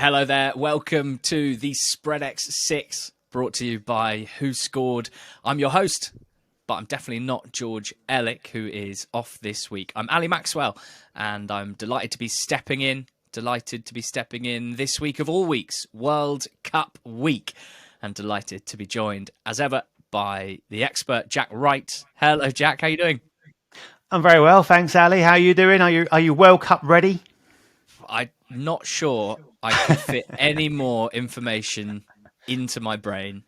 Hello there. Welcome to the Spreadex Six, brought to you by Who Scored. I'm your host, but I'm definitely not George Ellick, who is off this week. I'm Ali Maxwell, and I'm delighted to be stepping in this week of all weeks, World Cup week, and delighted to be joined, as ever, by the expert Jack Wright. Hello, Jack. How are you doing? I'm very well, thanks, Ali. How are you doing? Are you World Cup ready? I'm not sure I could fit any more information into my brain.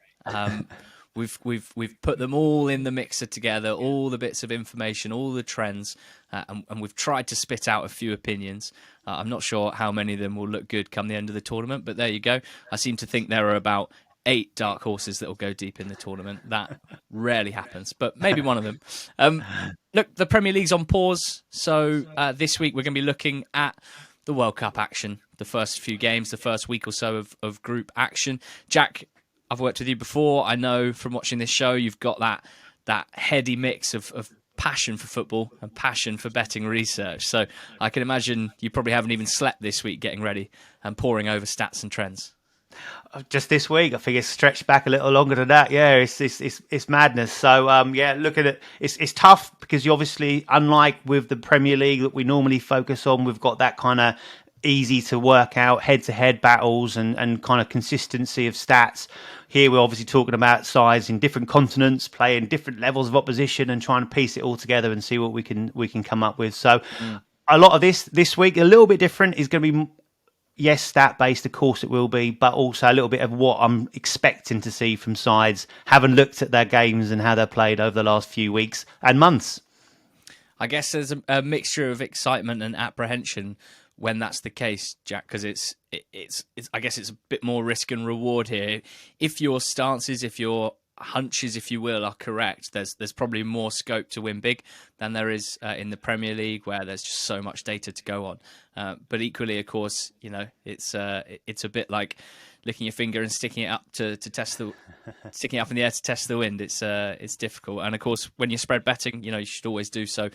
We've put them all in the mixer together, all the bits of information, all the trends, and we've tried to spit out a few opinions. I'm not sure how many of them will look good come the end of the tournament, but there you go. I seem to think there are about 8 dark horses that will go deep in the tournament. That rarely happens, but maybe one of them. Look, the Premier League's on pause, so this week we're going to be looking at the World Cup action, the first few games, the first week or so of group action. Jack, I've worked with you before. I know from watching this show you've got that heady mix of passion for football and passion for betting research. So I can imagine you probably haven't even slept this week getting ready and poring over stats and trends. Just this week, I think it's stretched back a little longer than that. Yeah, it's madness. So look at it. It's tough because you obviously, unlike with the Premier League that we normally focus on, we've got that kind of easy to work out head-to-head battles and kind of consistency of stats. Here we're obviously talking about sides in different continents, playing different levels of opposition, and trying to piece it all together and see what we can come up with. So a lot of this week, a little bit different, is going to be. Yes, stat-based, of course it will be, but also a little bit of what I'm expecting to see from sides, having looked at their games and how they're played over the last few weeks and months. I guess there's a mixture of excitement and apprehension when that's the case, Jack, because it's I guess it's a bit more risk and reward here. If your stances, if your hunches, if you will, are correct, there's probably more scope to win big than there is in the Premier League, where there's just so much data to go on. But equally, of course, you know, it's a bit like licking your finger and sticking it up to test sticking it up in the air to test the wind. It's difficult, and of course, when you're spread betting, you know, you should always do so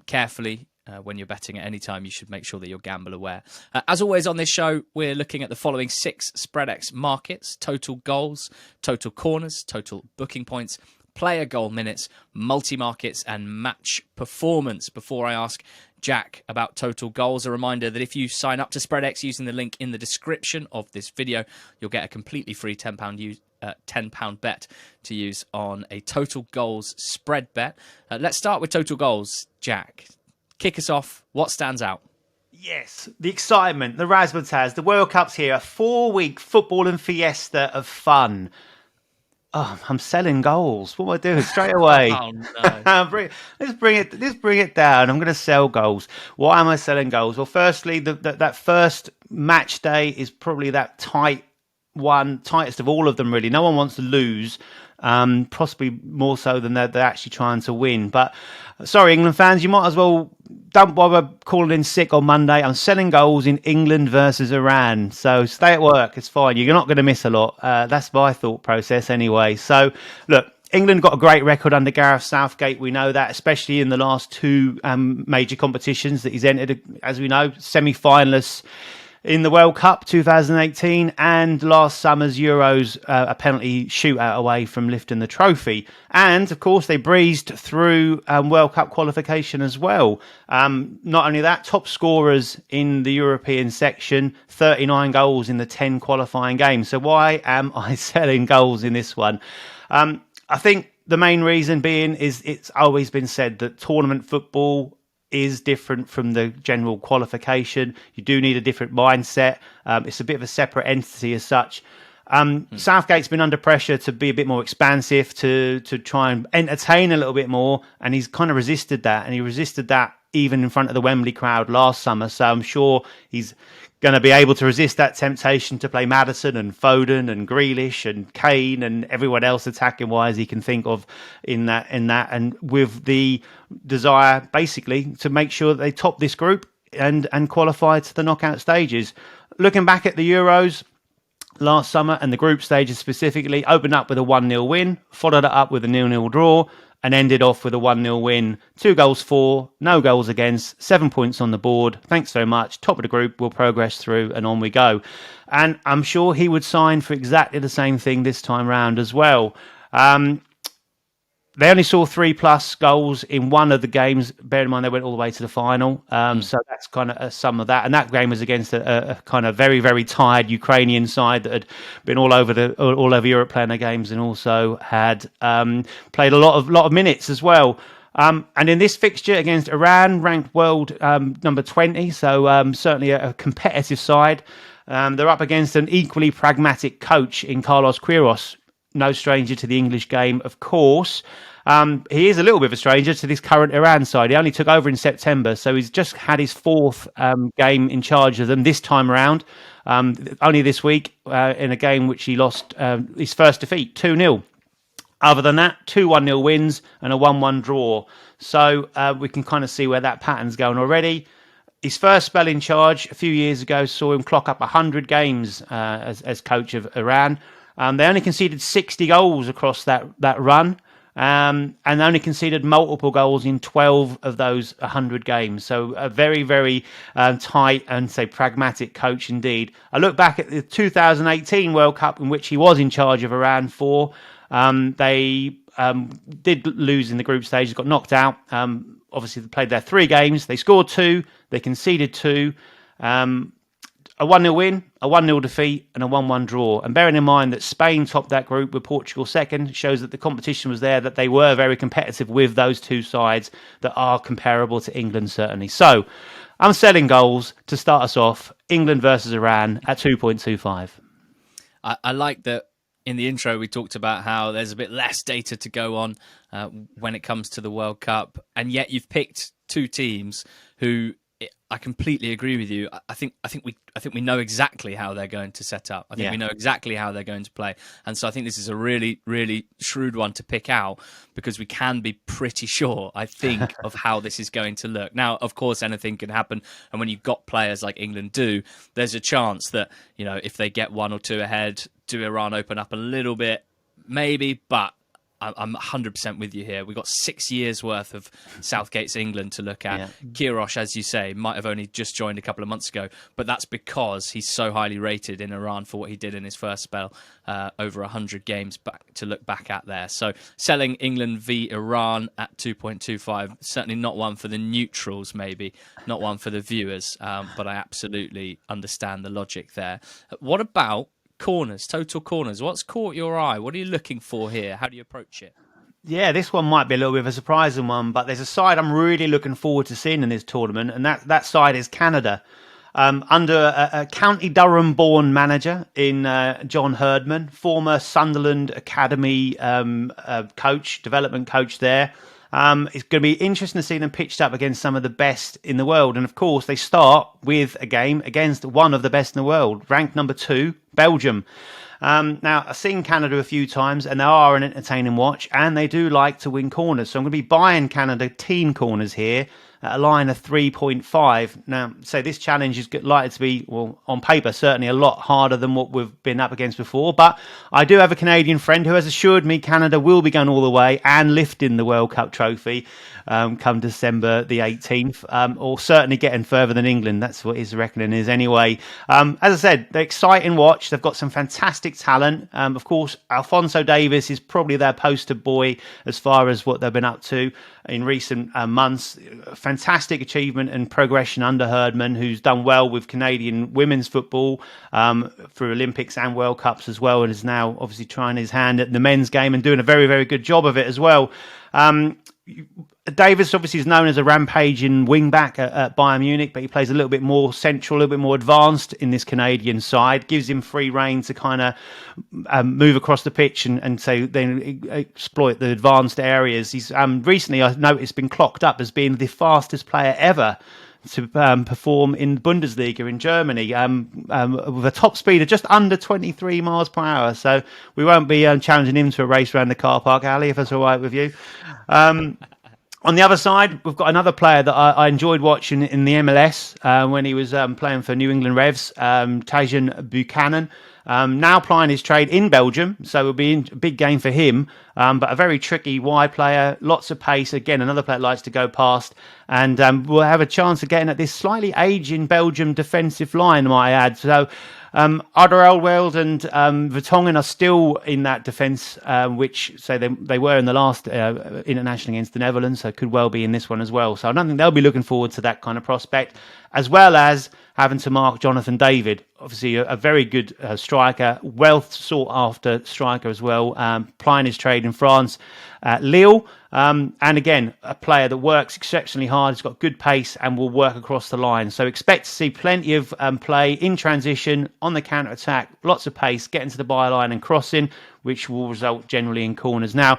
carefully. When you're betting at any time, you should make sure that you're gamble aware. As always on this show, we're looking at the following 6 Spreadex markets: total goals, total corners, total booking points, player goal minutes, multi-markets, and match performance. Before I ask Jack about total goals, a reminder that if you sign up to Spreadex using the link in the description of this video, you'll get a completely free £10 bet to use on a total goals spread bet. Let's start with total goals, Jack. Kick us off. What stands out? Yes, the excitement, the razzmatazz, the World Cup's here, a 4-week football and fiesta of fun. Oh, I'm selling goals. What am I doing straight away? Oh, no. Let's bring it down. I'm going to sell goals. Why am I selling goals? Well, firstly, that first match day is probably that tightest of all of them, really. No one wants to lose. Possibly more so than they're actually trying to win. But sorry, England fans, you might as well don't bother calling in sick on Monday. I'm selling goals in England versus Iran. So stay at work. It's fine. You're not going to miss a lot. That's my thought process anyway. So look, England got a great record under Gareth Southgate. We know that, especially in the last 2 major competitions that he's entered, as we know, semi-finalists in the World Cup 2018 and last summer's Euros, a penalty shootout away from lifting the trophy. And, of course, they breezed through World Cup qualification as well. Not only that, top scorers in the European section, 39 goals in the 10 qualifying games. So why am I selling goals in this one? I think the main reason being is it's always been said that tournament football is different from the general qualification. You do need a different mindset. It's a bit of a separate entity as such. Southgate's been under pressure to be a bit more expansive, to try and entertain a little bit more, and he's kind of resisted that. And he resisted that even in front of the Wembley crowd last summer. So I'm sure he's going to be able to resist that temptation to play Maddison and Foden and Grealish and Kane and everyone else attacking wise he can think of in that, and with the desire basically to make sure that they top this group and qualify to the knockout stages. Looking back at the Euros last summer and the group stages specifically, opened up with a 1-0 win, followed it up with a 0-0 draw, and ended off with a 1-0 win. 2 goals for, no goals against, 7 points on the board. Thanks so much. Top of the group, we'll progress through, and on we go. And I'm sure he would sign for exactly the same thing this time round as well. They only saw 3+ goals in one of the games. Bear in mind, they went all the way to the final. So that's kind of a sum of that. And that game was against a kind of very, very tired Ukrainian side that had been all over Europe playing their games, and also had played a lot of minutes as well. And in this fixture against Iran, ranked world number 20, so certainly a competitive side. They're up against an equally pragmatic coach in Carlos Queiroz. No stranger to the English game, of course. He is a little bit of a stranger to this current Iran side. He only took over in September, so he's just had his 4th game in charge of them this time around. Only this week in a game which he lost his first defeat, 2-0. Other than that, 2 1-0 wins and a 1-1 draw. So we can kind of see where that pattern's going already. His first spell in charge a few years ago saw him clock up 100 games as coach of Iran. They only conceded 60 goals across that run, and they only conceded multiple goals in 12 of those 100 games. So a very, very tight and, say, pragmatic coach indeed. I look back at the 2018 World Cup in which he was in charge of Iran for. They did lose in the group stage, got knocked out. Obviously, they played their 3 games. They scored 2, they conceded 2. A 1-0 win, a 1-0 defeat, and a 1-1 draw. And bearing in mind that Spain topped that group with Portugal second, shows that the competition was there, that they were very competitive with those 2 sides that are comparable to England, certainly. So I'm selling goals to start us off. England versus Iran at 2.25. I like that in the intro we talked about how there's a bit less data to go on when it comes to the World Cup. And yet you've picked 2 teams who... I completely agree with you. I think we know exactly how they're going to set up. I think we know exactly how they're going to play. And so I think this is a really, really shrewd one to pick out, because we can be pretty sure, I think, of how this is going to look. Now, of course, anything can happen. And when you've got players like England do, there's a chance that, if they get 1 or 2 ahead, do Iran open up a little bit? Maybe, but I'm 100% with you here. We've got 6 years worth of Southgate's England to look at. Yeah. Queiroz, as you say, might have only just joined a couple of months ago, but that's because he's so highly rated in Iran for what he did in his first spell, over 100 games back to look back at there. So selling England v Iran at 2.25, certainly not one for the neutrals, maybe, not one for the viewers, but I absolutely understand the logic there. What about corners, total corners? What's caught your eye? What are you looking for here? How do you approach it? Yeah, this one might be a little bit of a surprising one, but there's a side I'm really looking forward to seeing in this tournament, and that side is Canada. Under a County Durham-born manager in John Herdman, former Sunderland Academy coach, development coach there. It's going to be interesting to see them pitched up against some of the best in the world. And of course, they start with a game against one of the best in the world, ranked number 2, Belgium. Now, I've seen Canada a few times, and they are an entertaining watch, and they do like to win corners. So I'm going to be buying Canada team corners here at a line of 3.5. Now, so this challenge is likely to be, well, on paper, certainly a lot harder than what we've been up against before. But I do have a Canadian friend who has assured me Canada will be going all the way and lifting the World Cup trophy come December the 18th, or certainly getting further than England. That's what his reckoning is anyway. As I said, they're exciting watch. They've got some fantastic talent. Of course, Alphonso Davies is probably their poster boy as far as what they've been up to in recent months. Fantastic achievement and progression under Herdman, who's done well with Canadian women's football through Olympics and World Cups as well, and is now obviously trying his hand at the men's game and doing a very, very good job of it as well. Davis obviously is known as a rampaging wing-back at Bayern Munich, but he plays a little bit more central, a little bit more advanced in this Canadian side. Gives him free rein to kind of move across the pitch and so then exploit the advanced areas. He's recently, I've noticed, been clocked up as being the fastest player ever to perform in Bundesliga in Germany, with a top speed of just under 23 miles per hour. So we won't be challenging him to a race around the car park alley, if that's all right with you. On the other side, we've got another player that I enjoyed watching in the MLS when he was playing for New England Revs, Tajon Buchanan. Now plying his trade in Belgium, so it'll be a big game for him. But a very tricky wide player, lots of pace. Again, another player that likes to go past. And we'll have a chance of getting at this slightly aging Belgium defensive line, might I add. So Alderweireld and Vertonghen are still in that defence, which say they were in the last international against the Netherlands, so could well be in this one as well. So I don't think they'll be looking forward to that kind of prospect, as well as having to mark Jonathan David, obviously a very good striker, well sought after striker as well, plying his trade in France at Lille. And again, a player that works exceptionally hard, has got good pace and will work across the line. So expect to see plenty of play in transition, on the counter-attack, lots of pace, getting to the byline and crossing, which will result generally in corners. Now,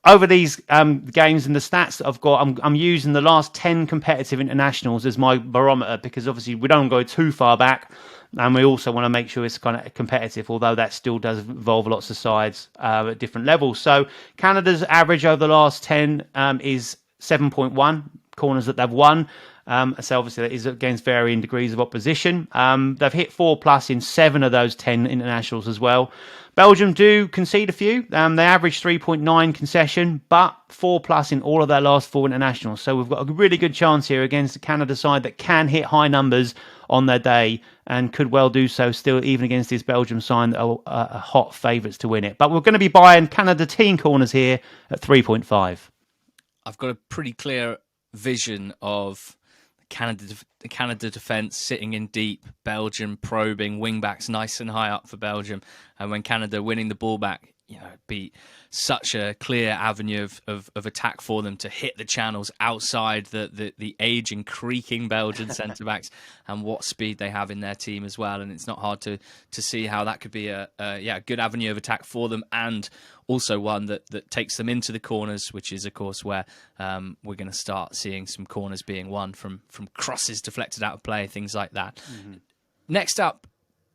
over these games and the stats that I've got, I'm using the last 10 competitive internationals as my barometer, because obviously we don't go too far back. And we also want to make sure it's kind of competitive, although that still does involve lots of sides at different levels. So Canada's average over the last 10 is 7.1 corners that they've won. So obviously that is against varying degrees of opposition. They've hit 4+ in 7 of those 10 internationals as well. Belgium do concede a few. They average 3.9 concession, but 4+ in all of their last 4 internationals. So we've got a really good chance here against the Canada side that can hit high numbers on their day and could well do so still, even against this Belgium side that are hot favourites to win it. But we're going to be buying Canada team corners here at 3.5. I've got a pretty clear vision of the Canada defence sitting in deep, Belgium probing, wing-backs nice and high up for Belgium, and when Canada winning the ball back, it'd be such a clear avenue of attack for them to hit the channels outside the aging, creaking Belgian centre-backs, and what speed they have in their team as well. And it's not hard to see how that could be a good avenue of attack for them, and also one that takes them into the corners, which is, of course, where we're going to start seeing some corners being won from crosses deflected out of play, things like that. Mm-hmm. Next up,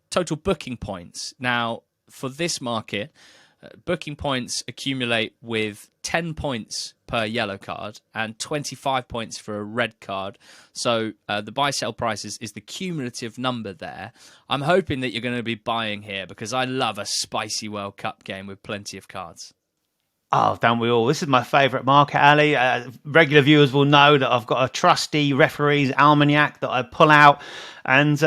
total booking points. Now, for this market, booking points accumulate with 10 points per yellow card and 25 points for a red card. So the buy-sell price is the cumulative number there. I'm hoping that you're going to be buying here, because I love a spicy World Cup game with plenty of cards. Oh, don't we all? This is my favourite market, Ali. Regular viewers will know that I've got a trusty referee's almanac that I pull out, and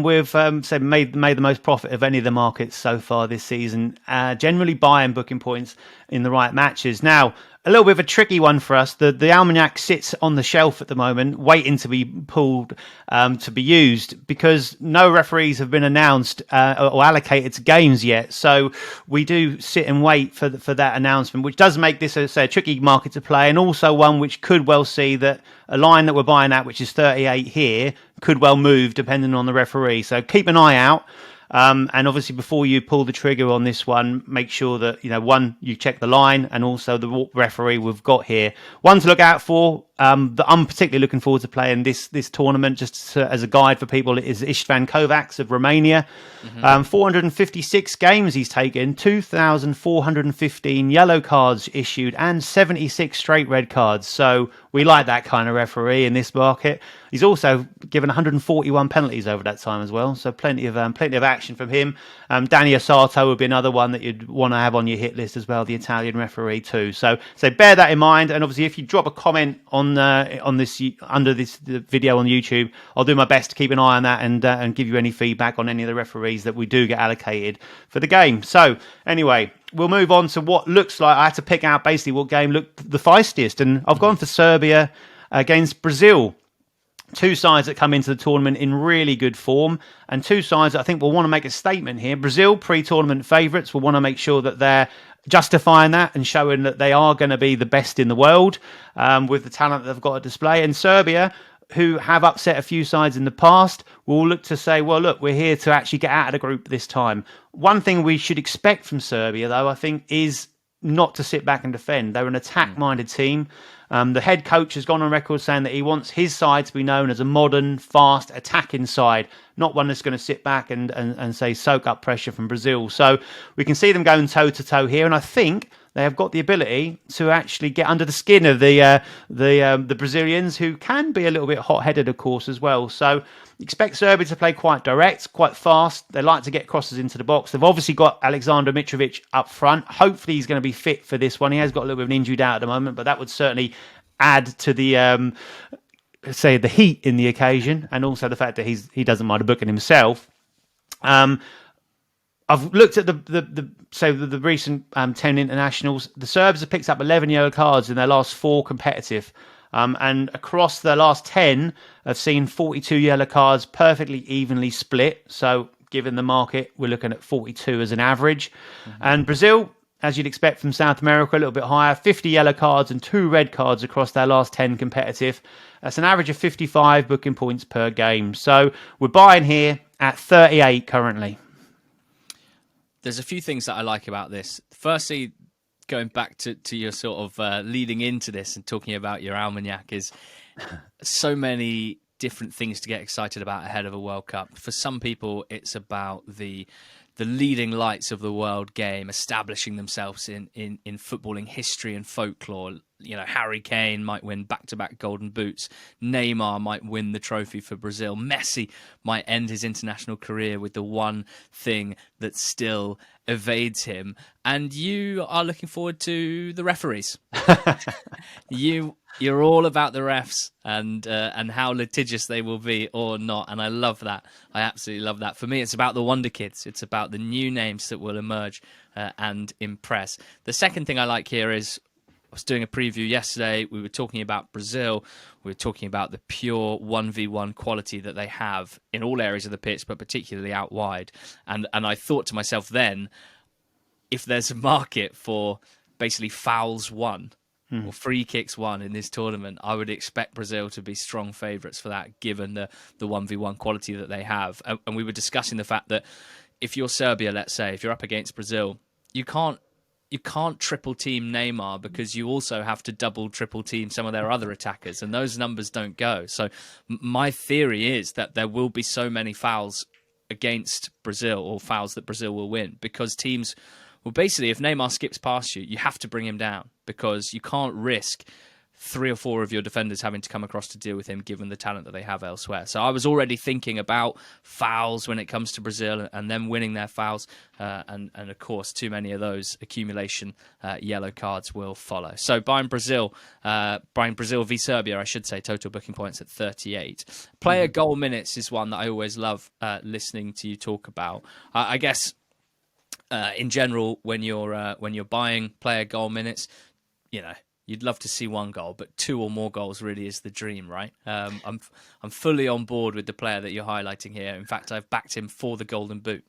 we've made the most profit of any of the markets so far this season. Generally buying booking points in the right matches. Now, a little bit of a tricky one for us. The almanac sits on the shelf at the moment, waiting to be pulled to be used, because no referees have been announced or allocated to games yet. So we do sit and wait for that announcement, which does make this a tricky market to play, and also one which could well see that a line that we're buying at, which is 38 here, could well move depending on the referee. So keep an eye out. And obviously, before you pull the trigger on this one, make sure that, one, you check the line, and also the referee we've got here. One to look out for, that I'm particularly looking forward to playing this tournament, just as a guide for people, is Istvan Kovacs of Romania. Mm-hmm. 456 games he's taken, 2,415 yellow cards issued, and 76 straight red cards. So we like that kind of referee in this market. He's also given 141 penalties over that time as well, so plenty of action from him. Danny Assato would be another one that you'd want to have on your hit list as well, the Italian referee too. So bear that in mind, and obviously if you drop a comment on this under this video on YouTube, I'll do my best to keep an eye on that and give you any feedback on any of the referees that we do get allocated for the game. So anyway, we'll move on to what looks like, I had to pick out basically what game looked the feistiest, and I've gone for Serbia against Brazil. Two sides that come into the tournament in really good form, and two sides that I think will want to make a statement here. Brazil, pre-tournament favourites, will want to make sure that they're justifying that and showing that they are going to be the best in the world with the talent that they've got to display. And Serbia, who have upset a few sides in the past, will look to say, well, look, we're here to actually get out of the group this time. One thing we should expect from Serbia, though, I think, is not to sit back and defend. They're an attack-minded team. The head coach has gone on record saying that he wants his side to be known as a modern, fast, attacking side, not one that's going to sit back and say soak up pressure from Brazil. So we can see them going toe-to-toe here, and I think they have got the ability to actually get under the skin of the Brazilians, who can be a little bit hot-headed, of course, as well. So expect Serbia to play quite direct, quite fast. They like to get crosses into the box. They've obviously got Alexander Mitrovic up front. Hopefully he's going to be fit for this one. He has got a little bit of an injury doubt at the moment, but that would certainly add to the say the heat in the occasion, and also the fact that he doesn't mind a booking himself. I've looked at the recent 10 internationals. The Serbs have picked up 11 yellow cards in their last 4 competitive. And across their last 10, have seen 42 yellow cards, perfectly evenly split. So given the market, we're looking at 42 as an average. Mm-hmm. And Brazil, as you'd expect from South America, a little bit higher, 50 yellow cards and 2 red cards across their last 10 competitive. That's an average of 55 booking points per game. So we're buying here at 38 currently. There's a few things that I like about this. Firstly, going back to your sort of leading into this and talking about your almanac, is so many different things to get excited about ahead of a World Cup. For some people, it's about the leading lights of the world game establishing themselves in footballing history and folklore. You know, Harry Kane might win back-to-back golden boots. Neymar might win the trophy for Brazil. Messi might end his international career with the one thing that still evades him. And you are looking forward to the referees. You're all about the refs and how litigious they will be or not. And I love that. I absolutely love that. For me, it's about the wonder kids. It's about the new names that will emerge and impress. The second thing I like here is, I was doing a preview yesterday. We were talking about Brazil. We were talking about the pure 1v1 quality that they have in all areas of the pitch, but particularly out wide. And I thought to myself then, if there's a market for basically fouls won or free kicks won in this tournament, I would expect Brazil to be strong favourites for that, given the 1v1 quality that they have. And we were discussing the fact that if you're Serbia, let's say, if you're up against Brazil, you can't triple team Neymar, because you also have to triple team some of their other attackers, and those numbers don't go. So my theory is that there will be so many fouls against Brazil, or fouls that Brazil will win, because teams will basically, if Neymar skips past you, you have to bring him down, because you can't risk 3 or 4 of your defenders having to come across to deal with him, given the talent that they have elsewhere. So I was already thinking about fouls when it comes to Brazil, and them winning their fouls. And of course, too many of those accumulation yellow cards will follow. So buying Brazil v Serbia, I should say, total booking points at 38. Player goal minutes is one that I always love listening to you talk about. I guess in general, when you're buying player goal minutes, you know, you'd love to see 1 goal, but 2 or more goals really is the dream, right? I'm fully on board with the player that you're highlighting here. In fact, I've backed him for the Golden Boot.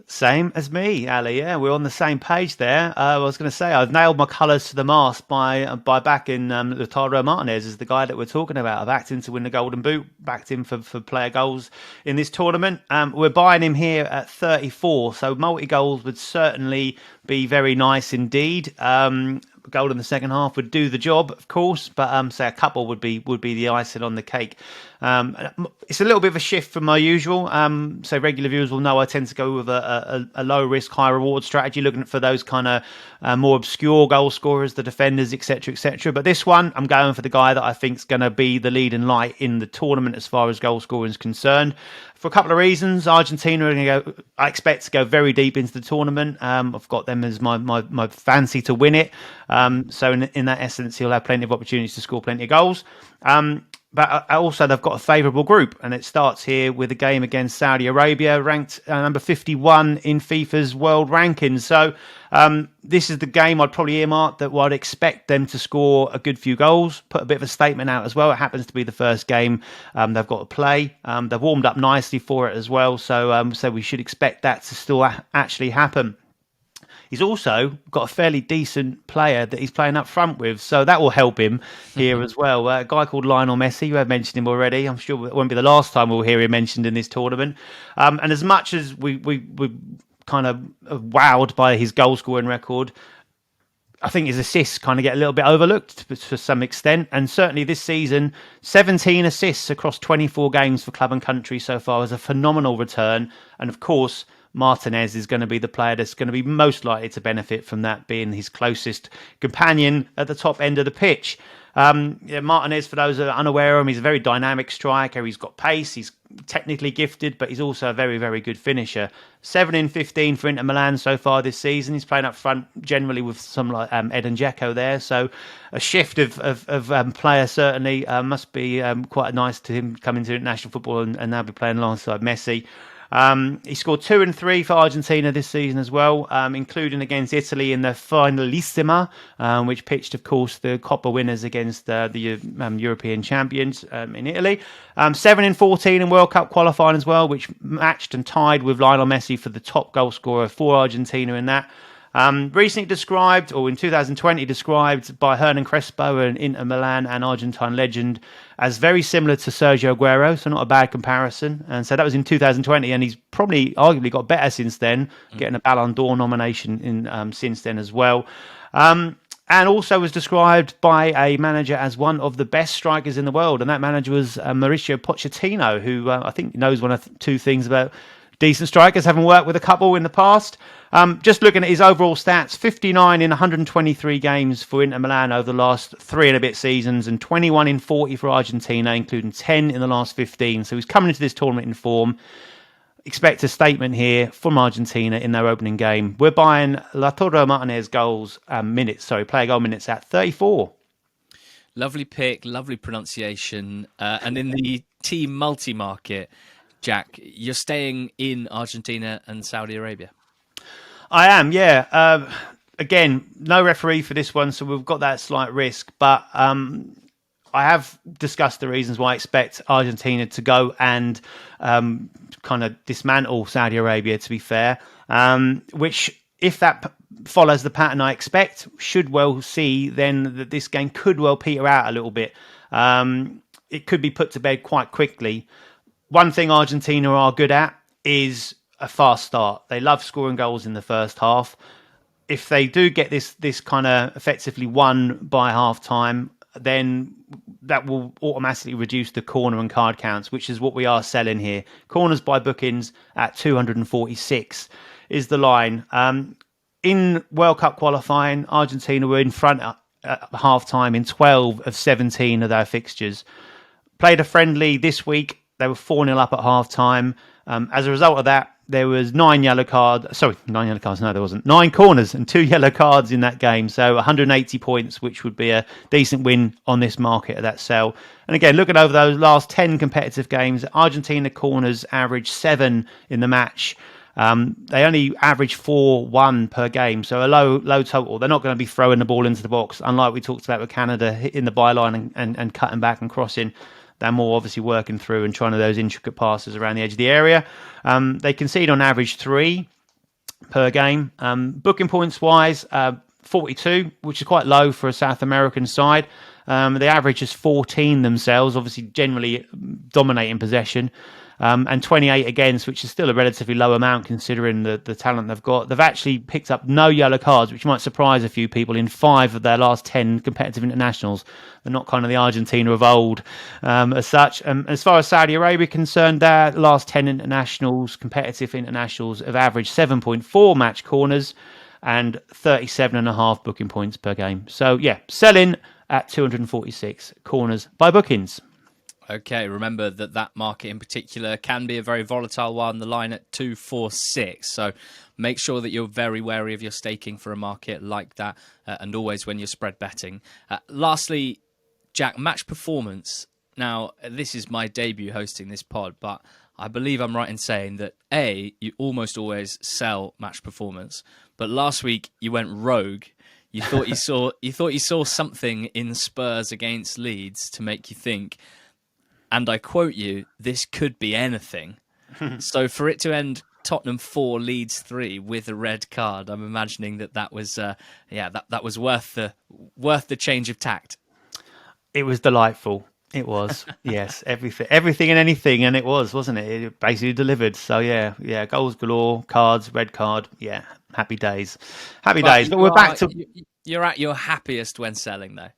Same as me, Ali. Yeah, we're on the same page there. I was going to say, I've nailed my colours to the mast by backing Lautaro Martinez as the guy that we're talking about. I've backed him to win the Golden Boot, backed him for player goals in this tournament. We're buying him here at 34, so multi-goals would certainly be very nice indeed. Goal in the second half would do the job, of course, but say a couple would be the icing on the cake. It's a little bit of a shift from my usual. So regular viewers will know I tend to go with a low risk, high reward strategy, looking for those kind of more obscure goal scorers, the defenders, etc., etc. But this one, I'm going for the guy that I think is going to be the leading light in the tournament as far as goal scoring is concerned. For a couple of reasons, Argentina are going to go. I expect to go very deep into the tournament. I've got them as my fancy to win it. So in that essence, he'll have plenty of opportunities to score plenty of goals. But also, they've got a favourable group, and it starts here with a game against Saudi Arabia, ranked number 51 in FIFA's world rankings. So this is the game I'd probably earmark that I'd expect them to score a good few goals, put a bit of a statement out as well. It happens to be the first game they've got to play. They've warmed up nicely for it as well, so we should expect that to still actually happen. He's also got a fairly decent player that he's playing up front with, so that will help him here as well. A guy called Lionel Messi, you have mentioned him already. I'm sure it won't be the last time we'll hear him mentioned in this tournament. And as much as we kind of wowed by his goal scoring record, I think his assists kind of get a little bit overlooked to some extent. And certainly this season, 17 assists across 24 games for club and country so far is a phenomenal return. And of course, Martinez is going to be the player that's going to be most likely to benefit from that being his closest companion at the top end of the pitch. Martinez, for those that are unaware of him, he's a very dynamic striker. He's got pace. He's technically gifted, but he's also a very, very good finisher. 7 in 15 for Inter Milan so far this season. He's playing up front generally with some like Edin Dzeko there. So a shift of player certainly must be quite nice to him coming to international football and now be playing alongside Messi. He scored 2 and 3 for Argentina this season as well, including against Italy in the Finalissima, which pitched, of course, the Coppa winners against the European champions in Italy. 7 in 14 in World Cup qualifying as well, which matched and tied with Lionel Messi for the top goal scorer for Argentina in that. Recently described, or in 2020 described by Hernan Crespo, an Inter Milan and Argentine legend, as very similar to Sergio Aguero, so not a bad comparison. And so that was in 2020, and he's probably arguably got better since then, getting a Ballon d'Or nomination in since then as well. And also was described by a manager as one of the best strikers in the world, and that manager was Mauricio Pochettino, who I think knows one of two things about decent strikers, having worked with a couple in the past. Just looking at his overall stats, 59 in 123 games for Inter Milan over the last 3 and a bit seasons, and 21 in 40 for Argentina, including 10 in the last 15. So he's coming into this tournament in form. Expect a statement here from Argentina in their opening game. We're buying Lautaro Martinez player goal minutes at 34. Lovely pick, lovely pronunciation. And in the team multi-market, Jack, you're staying in Argentina and Saudi Arabia. I am, yeah. Again, no referee for this one, so we've got that slight risk. But I have discussed the reasons why I expect Argentina to go and kind of dismantle Saudi Arabia, to be fair. Which, if that follows the pattern I expect, should well see then that this game could well peter out a little bit. It could be put to bed quite quickly. One thing Argentina are good at is a fast start. They love scoring goals in the first half. If they do get this kind of effectively won by half time, then that will automatically reduce the corner and card counts, which is what we are selling here. Corners by bookings at 246 is the line. In World Cup qualifying, Argentina were in front at half time in 12 of 17 of their fixtures. Played a friendly this week. They were 4-0 up at half time. As a result of that, there was 9 yellow cards. Sorry, 9 yellow cards. No, there wasn't. 9 corners and 2 yellow cards in that game. So 180 points, which would be a decent win on this market at that sell. And again, looking over those last 10 competitive games, Argentina corners averaged 7 in the match. They only average 4-1 per game, so a low total. They're not going to be throwing the ball into the box, unlike we talked about with Canada, hitting the byline and cutting back and crossing. They're more obviously working through and trying to those intricate passes around the edge of the area. They concede on average 3 per game. Booking points wise, 42, which is quite low for a South American side. The average is 14 themselves, obviously generally dominating possession. And 28 against, which is still a relatively low amount considering the talent they've got. They've actually picked up no yellow cards, which might surprise a few people, in 5 of their last 10 competitive internationals. They're not kind of the Argentina of old as such. As far as Saudi Arabia concerned, their last 10 competitive internationals, have averaged 7.4 match corners and 37.5 booking points per game. So yeah, sell-in at 246 corners by bookings. Okay, remember that market in particular can be a very volatile one, the line at 246. So make sure that you're very wary of your staking for a market like that, and always when you're spread betting. Lastly, Jack, match performance. Now, this is my debut hosting this pod, but I believe I'm right in saying that you almost always sell match performance, but last week you went rogue. You thought you saw something in Spurs against Leeds to make you think, and I quote you, this could be anything. So for it to end Tottenham 4, Leeds 3 with a red card, I'm imagining that was that was worth the change of tact. It was delightful. It was. Yes, everything and anything, and it was, wasn't it? It basically delivered. So yeah, goals galore, cards, red card. Yeah, happy days. But we're back to. You're at your happiest when selling, though.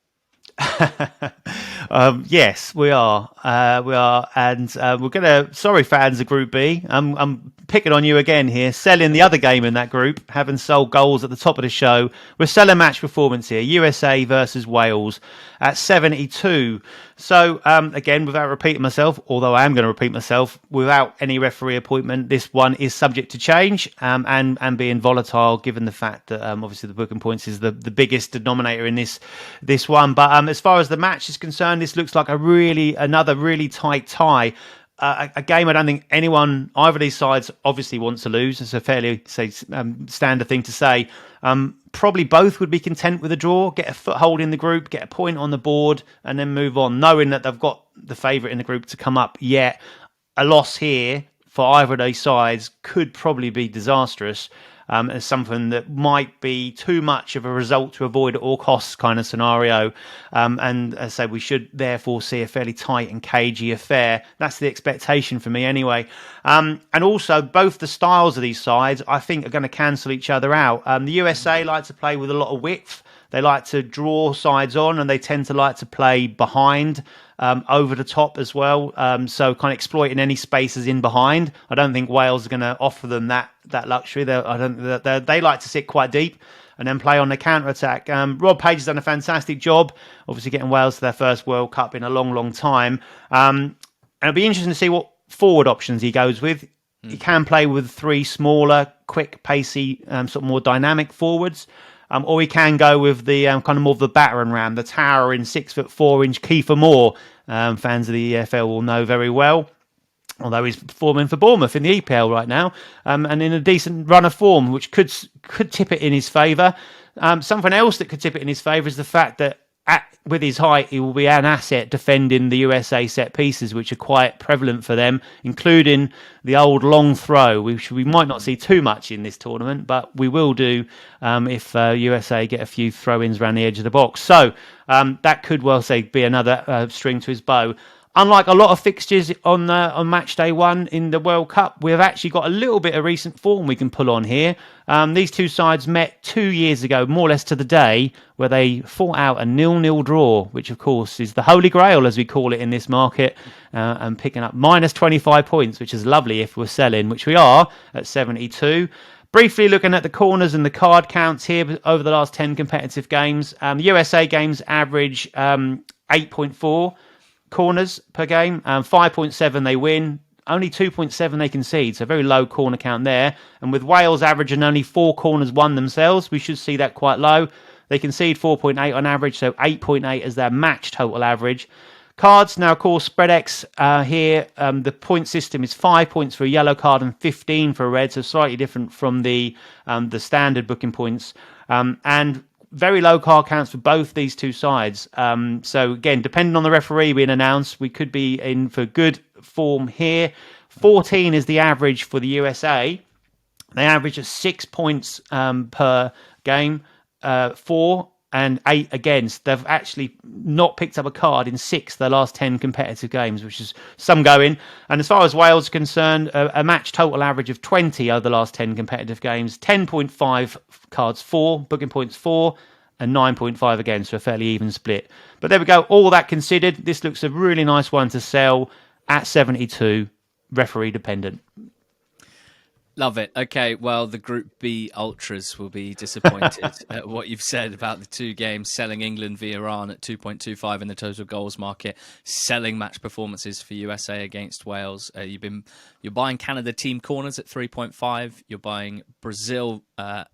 Yes, we are. We are, and we're gonna. Sorry, fans of Group B. I'm picking on you again here. Selling the other game in that group, having sold goals at the top of the show. We're selling match performance here. USA versus Wales at 72. So again, without repeating myself, although I am going to repeat myself, without any referee appointment, this one is subject to change and being volatile, given the fact that obviously the booking points is the biggest denominator in this one. But as far as the match is concerned, this looks like another really tight tie. A game I don't think either of these sides obviously wants to lose. It's a fairly standard thing to say. Probably both would be content with a draw, get a foothold in the group, get a point on the board, and then move on, knowing that they've got the favourite in the group to come up. Yet a loss here for either of those sides could probably be disastrous. As something that might be too much of a result to avoid at all costs kind of scenario. And as I say, we should therefore see a fairly tight and cagey affair. That's the expectation for me anyway. And also, both the styles of these sides, I think, are going to cancel each other out. The USA like to play with a lot of width. They like to draw sides on, and they tend to like to play behind, over the top as well. So kind of exploiting any spaces in behind. I don't think Wales are going to offer them that luxury. They like to sit quite deep and then play on the counter attack. Rob Page has done a fantastic job, obviously getting Wales to their first World Cup in a long, long time. And it'll be interesting to see what forward options he goes with. He can play with three smaller, quick, pacey, sort of more dynamic forwards. Or he can go with the kind of more of the battering ram, the towering 6'4" Kiefer Moore. Fans of the EFL will know very well. Although he's performing for Bournemouth in the EPL right now, and in a decent run of form, which could tip it in his favour. Something else that could tip it in his favour is the fact that with his height, he will be an asset defending the USA set pieces, which are quite prevalent for them, including the old long throw, which we might not see too much in this tournament, but we will do if USA get a few throw-ins around the edge of the box. So that could well say be another string to his bow. Unlike a lot of fixtures on match day one in the World Cup, we've actually got a little bit of recent form we can pull on here. These two sides met 2 years ago, more or less to the day, where they fought out a 0-0 draw, which of course is the holy grail, as we call it in this market, and picking up minus 25 points, which is lovely if we're selling, which we are at 72. Briefly looking at the corners and the card counts here over the last 10 competitive games. The USA games average 8.4 corners per game, 5.7 they win, only 2.7 they concede, so very low corner count there. And with Wales averaging only 4 corners won themselves, we should see that quite low. They concede 4.8 on average, so 8.8 as their match total average. Cards, now of course Spreadex here, the point system is 5 points for a yellow card and 15 for a red, so slightly different from the standard booking points. And very low card counts for both these two sides. So again, depending on the referee being announced, we could be in for good form here. 14 is the average for the USA. They average at 6 points per game, 4 and 8 against. They've actually not picked up a card in 6 of their last 10 competitive games, which is some going. And as far as Wales is concerned, a match total average of 20 over the last 10 competitive games, 10.5 cards 4, booking points 4, and 9.5 again, so a fairly even split. But there we go, all that considered, this looks a really nice one to sell at 72, referee dependent. Love it. Okay, well, the Group B ultras will be disappointed at what you've said about the two games, selling England v Iran at 2.25 in the total goals market, selling match performances for USA against Wales. You're buying Canada team corners at 3.5. You're buying Brazil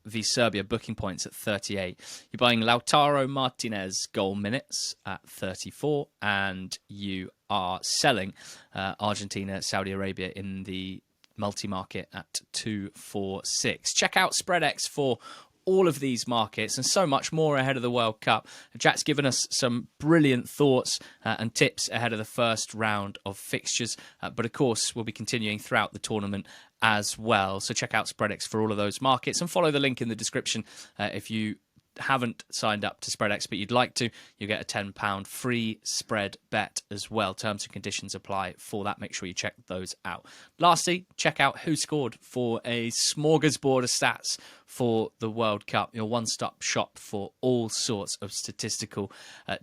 v Serbia booking points at 38. You're buying Lautaro Martinez goal minutes at 34, and you are selling Argentina, Saudi Arabia in the multi-market at 246. Check out Spreadex for all of these markets and so much more ahead of the World Cup. Jack's given us some brilliant thoughts and tips ahead of the first round of fixtures, but of course we'll be continuing throughout the tournament as well. So check out Spreadex for all of those markets and follow the link in the description if you haven't signed up to Spreadex but you'd like to. You get a £10 free spread bet as well. Terms and conditions apply for that. Make sure you check those out. Lastly, check out Who Scored for a smorgasbord of stats for the World Cup, your one-stop shop for all sorts of statistical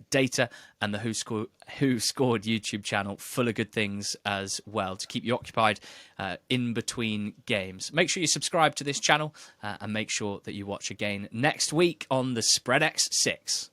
data, and the Who Scored YouTube channel full of good things as well to keep you occupied in between games. Make sure you subscribe to this channel and make sure that you watch again next week on the Spreadex Six.